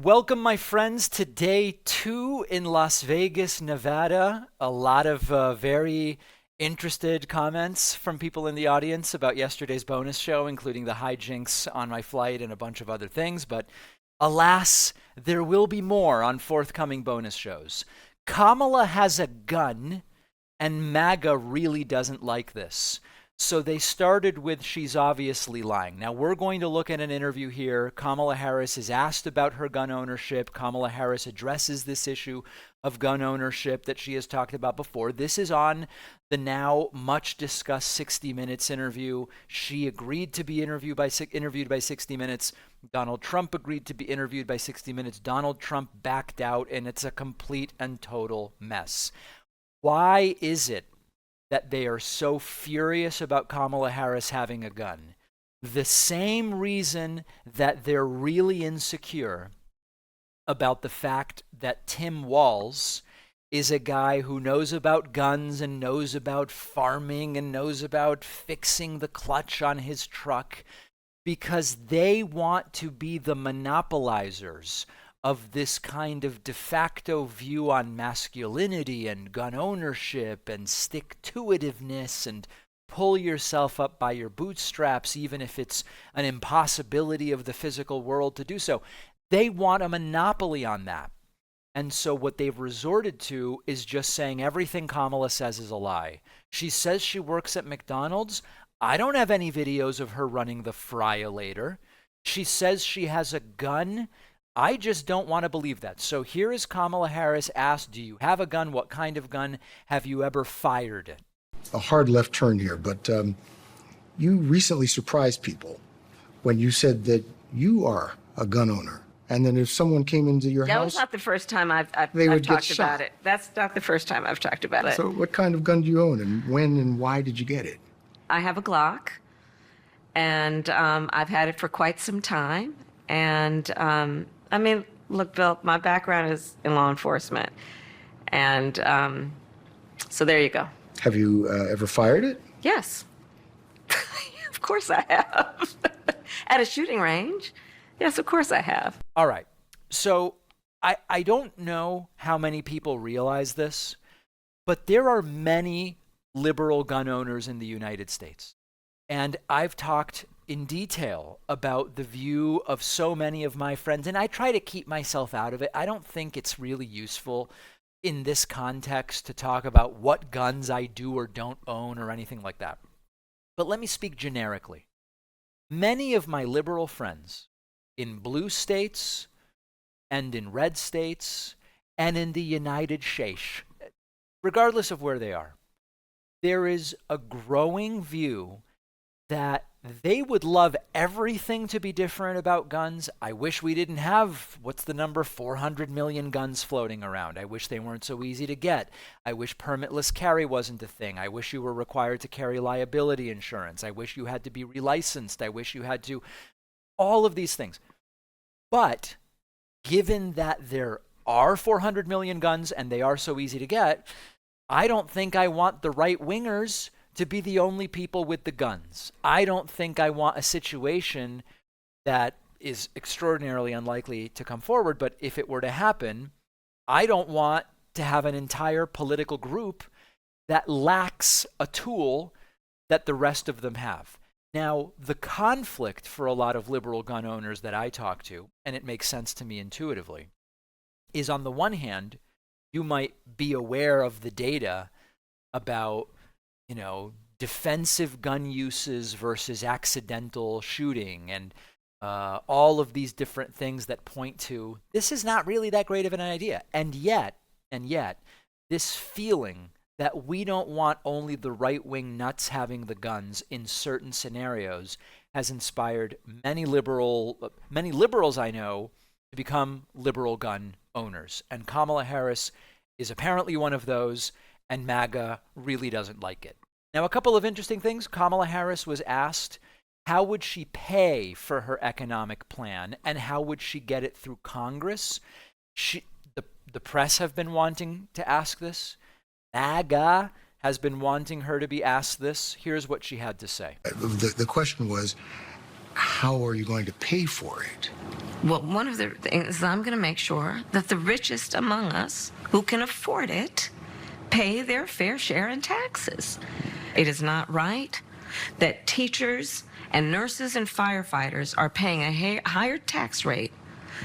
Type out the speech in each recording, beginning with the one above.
Welcome, my friends, to day 2 in Las Vegas, Nevada. A lot of very interested comments from people in the audience about yesterday's bonus show, including the hijinks on my flight and a bunch of other things. But alas, there will be more on forthcoming bonus shows. Kamala has a gun, and MAGA really doesn't like this. So they started with she's obviously lying. Now we're going to look at an interview here. Kamala Harris is asked about her gun ownership. Kamala Harris addresses this issue of gun ownership that she has talked about before. This is on the now much discussed 60 Minutes interview. She agreed to be interviewed by 60 Minutes. Donald Trump agreed to be interviewed by 60 Minutes. Donald Trump backed out, and it's a complete and total mess. Why is it that they are so furious about Kamala Harris having a gun? The same reason that they're really insecure about the fact that Tim Walz is a guy who knows about guns and knows about farming and knows about fixing the clutch on his truck, because they want to be the monopolizers of this kind of de facto view on masculinity and gun ownership and stick-to-itiveness and pull yourself up by your bootstraps, even if it's an impossibility of the physical world to do so. They want a monopoly on that. And so what they've resorted to is just saying everything Kamala says is a lie. She says she works at McDonald's. I don't have any videos of her running the fry-olator. She says she has a gun. I just don't want to believe that. So here is Kamala Harris asked, do you have a gun? What kind of gun? Have you ever fired it? A hard left turn here, but you recently surprised people when you said that you are a gun owner. And then if someone came into your house... That was not the first time I've get talked shot. about it. That's not the first time I've talked about it. So what kind of gun do you own, and when and why did you get it? I have a Glock, and I've had it for quite some time. And I mean, look, Bill, my background is in law enforcement. And so there you go. Have you ever fired it? Yes. Of course I have. At a shooting range. Yes, of course I have. All right. So I don't know how many people realize this, but there are many liberal gun owners in the United States. And I've talked in detail about the view of so many of my friends, and I try to keep myself out of it. I don't think it's really useful in this context to talk about what guns I do or don't own or anything like that. But let me speak generically. Many of my liberal friends in blue states and in red states and in the United States, regardless of where they are, there is a growing view that they would love everything to be different about guns. I wish we didn't have, 400 million guns floating around. I wish they weren't so easy to get. I wish permitless carry wasn't a thing. I wish you were required to carry liability insurance. I wish you had to be relicensed. I wish you had to, all of these things. But given that there are 400 million guns and they are so easy to get, I don't think I want the right-wingers to be the only people with the guns. I don't think I want a situation that is extraordinarily unlikely to come forward, but if it were to happen, I don't want to have an entire political group that lacks a tool that the rest of them have. Now, the conflict for a lot of liberal gun owners that I talk to, and it makes sense to me intuitively, is on the one hand, you might be aware of the data about defensive gun uses versus accidental shooting and all of these different things that point to this is not really that great of an idea. And yet, this feeling that we don't want only the right-wing nuts having the guns in certain scenarios has inspired many liberals I know to become liberal gun owners. And Kamala Harris is apparently one of those, and MAGA really doesn't like it. Now, a couple of interesting things. Kamala Harris was asked how would she pay for her economic plan and how would she get it through Congress. The press have been wanting to ask this. MAGA has been wanting her to be asked this. Here's what she had to say. The question was, how are you going to pay for it? Well, one of the things is I'm going to make sure that the richest among us who can afford it pay their fair share in taxes. It is not right that teachers and nurses and firefighters are paying a higher tax rate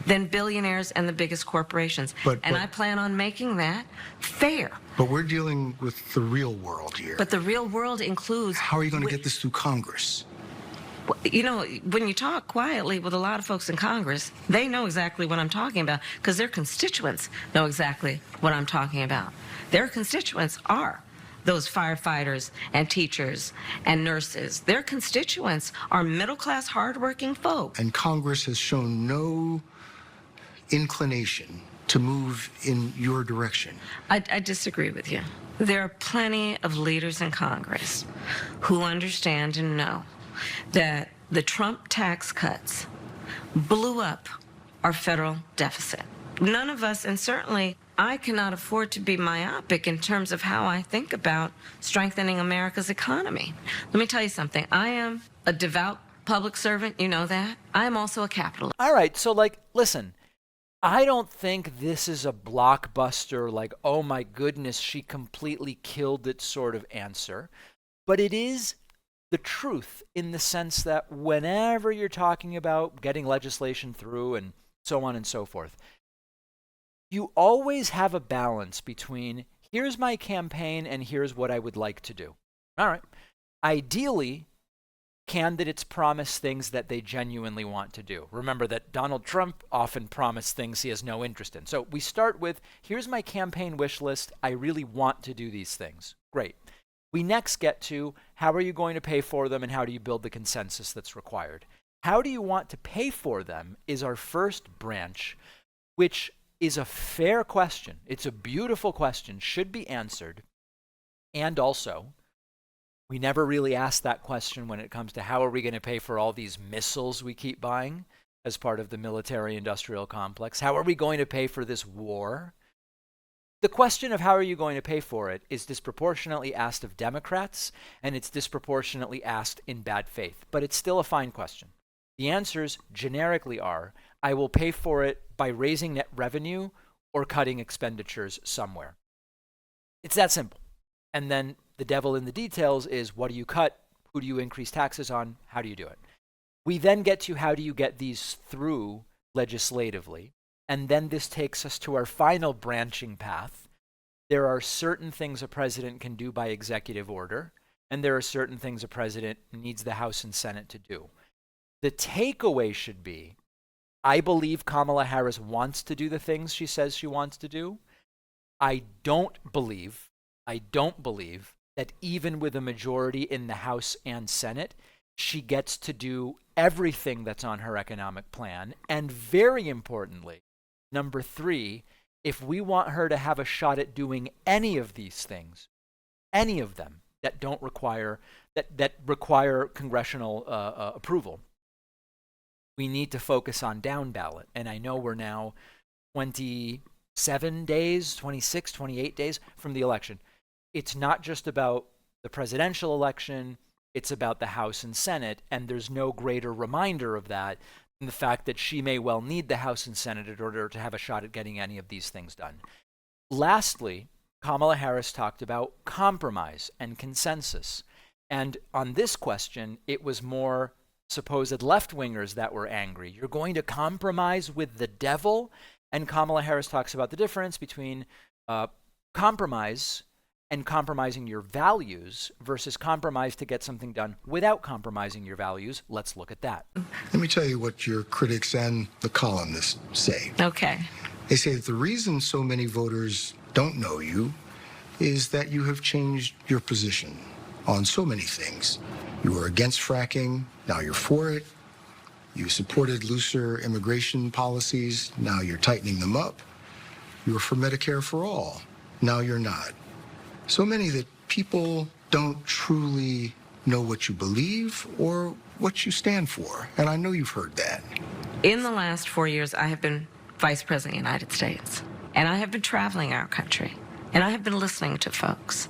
than billionaires and the biggest corporations. And I plan on making that fair. But we're dealing with the real world here. But the real world includes... How are you going to get this through Congress? You know, when you talk quietly with a lot of folks in Congress, they know exactly what I'm talking about because their constituents know exactly what I'm talking about. Their constituents are those firefighters and teachers and nurses. Their constituents are middle-class, hardworking folk. And Congress has shown no inclination to move in your direction. I disagree with you. There are plenty of leaders in Congress who understand and know that the Trump tax cuts blew up our federal deficit. None of us, and certainly I cannot afford to be myopic in terms of how I think about strengthening America's economy. Let me tell you something. I am a devout public servant. You know that. I am also a capitalist. All right. So, listen, I don't think this is a blockbuster, oh my goodness, she completely killed it sort of answer. But it is the truth in the sense that whenever you're talking about getting legislation through and so on and so forth, you always have a balance between here's my campaign and here's what I would like to do. All right. Ideally, candidates promise things that they genuinely want to do. Remember that Donald Trump often promised things he has no interest in. So we start with, here's my campaign wish list. I really want to do these things. Great. We next get to how are you going to pay for them and how do you build the consensus that's required. How do you want to pay for them is our first branch, which is a fair question. It's a beautiful question, should be answered. And also, we never really ask that question when it comes to how are we going to pay for all these missiles we keep buying as part of the military-industrial complex? How are we going to pay for this war? The question of how are you going to pay for it is disproportionately asked of Democrats, and it's disproportionately asked in bad faith. But it's still a fine question. The answers generically are, I will pay for it by raising net revenue or cutting expenditures somewhere. It's that simple. And then the devil in the details is what do you cut? Who do you increase taxes on? How do you do it? We then get to how do you get these through legislatively? And then this takes us to our final branching path. There are certain things a president can do by executive order, and there are certain things a president needs the House and Senate to do. The takeaway should be, I believe Kamala Harris wants to do the things she says she wants to do. I don't believe that even with a majority in the House and Senate, she gets to do everything that's on her economic plan. And very importantly, number 3, if we want her to have a shot at doing any of these things, any of them that don't require, that require congressional approval, we need to focus on down ballot. And I know we're now 27 days, 26, 28 days from the election. It's not just about the presidential election, it's about the House and Senate, and there's no greater reminder of that than the fact that she may well need the House and Senate in order to have a shot at getting any of these things done. Lastly, Kamala Harris talked about compromise and consensus. And on this question, it was more supposed left-wingers that were angry. You're going to compromise with the devil? And Kamala Harris talks about the difference between compromise and compromising your values versus compromise to get something done without compromising your values. Let's look at that. Let me tell you what your critics and the columnists say. Okay. They say that the reason so many voters don't know you is that you have changed your position on so many things. You were against fracking, now you're for it. You supported looser immigration policies, now you're tightening them up. You were for Medicare for all, now you're not. So many that people don't truly know what you believe or what you stand for. And I know you've heard that. In the last 4 years, I have been Vice President of the United States. And I have been traveling our country. And I have been listening to folks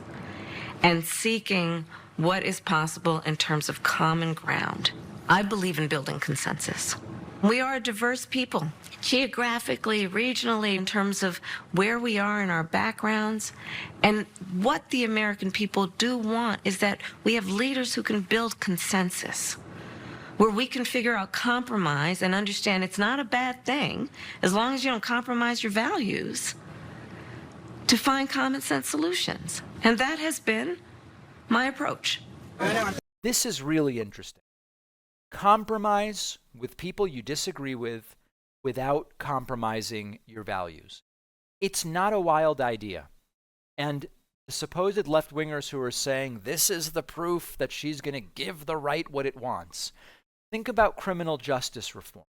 and seeking what is possible in terms of common ground I believe in building consensus. We are a diverse people, geographically, regionally, in terms of where we are in our backgrounds. And what the American people do want is that we have leaders who can build consensus, where we can figure out compromise and understand it's not a bad thing, as long as you don't compromise your values, to find common sense solutions. And that has been my approach. This is really interesting. Compromise with people you disagree with without compromising your values. It's not a wild idea. And the supposed left-wingers who are saying this is the proof that she's going to give the right what it wants. Think about criminal justice reform.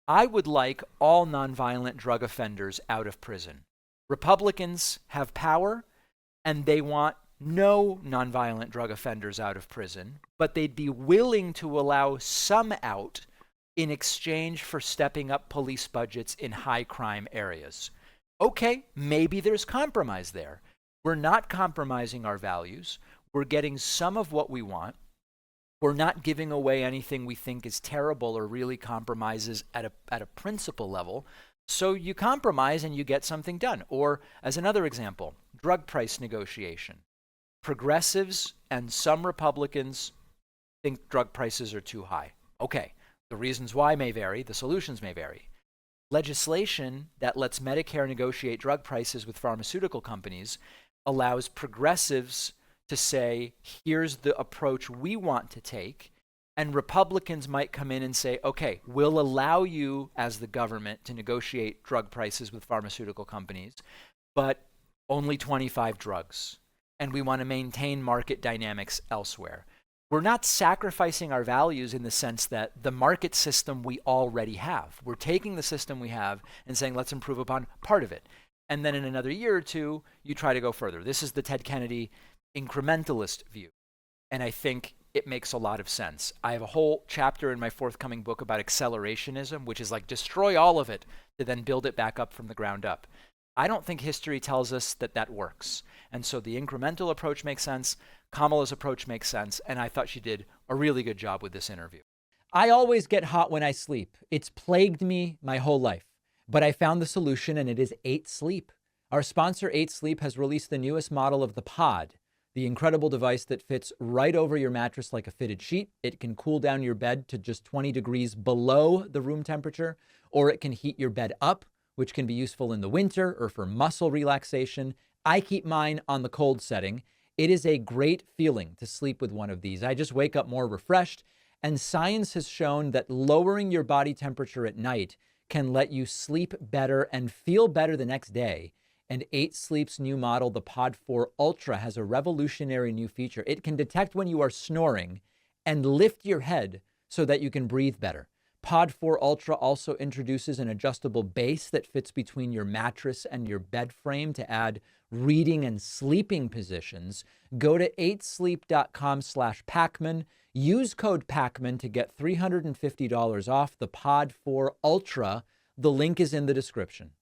I would like all nonviolent drug offenders out of prison. Republicans have power, and they want no nonviolent drug offenders out of prison, but they'd be willing to allow some out in exchange for stepping up police budgets in high crime areas. Okay, maybe there's compromise there. We're not compromising our values. We're getting some of what we want. We're not giving away anything we think is terrible or really compromises at a principle level. So you compromise and you get something done. Or as another example, drug price negotiation. Progressives and some Republicans think drug prices are too high. Okay, the reasons why may vary, the solutions may vary. Legislation that lets Medicare negotiate drug prices with pharmaceutical companies allows progressives to say, here's the approach we want to take, and Republicans might come in and say, okay, we'll allow you as the government to negotiate drug prices with pharmaceutical companies, but only 25 drugs. And we want to maintain market dynamics elsewhere. We're not sacrificing our values in the sense that the market system we already have. We're taking the system we have and saying, let's improve upon part of it. And then in another year or two, you try to go further. This is the Ted Kennedy incrementalist view. And I think it makes a lot of sense. I have a whole chapter in my forthcoming book about accelerationism, which is like destroy all of it to then build it back up from the ground up. I don't think history tells us that that works. And so the incremental approach makes sense. Kamala's approach makes sense. And I thought she did a really good job with this interview. I always get hot when I sleep. It's plagued me my whole life. But I found the solution, and it is 8 Sleep. Our sponsor, 8 Sleep, has released the newest model of the Pod, the incredible device that fits right over your mattress like a fitted sheet. It can cool down your bed to just 20 degrees below the room temperature, or it can heat your bed up, which can be useful in the winter or for muscle relaxation. I keep mine on the cold setting. It is a great feeling to sleep with one of these. I just wake up more refreshed, and science has shown that lowering your body temperature at night can let you sleep better and feel better the next day. And 8 Sleep's new model, the Pod 4 Ultra, has a revolutionary new feature. It can detect when you are snoring and lift your head so that you can breathe better. Pod 4 Ultra also introduces an adjustable base that fits between your mattress and your bed frame to add reading and sleeping positions. Go to 8sleep.com/Pacman. Use code Pacman to get $350 off the Pod 4 Ultra. The link is in the description.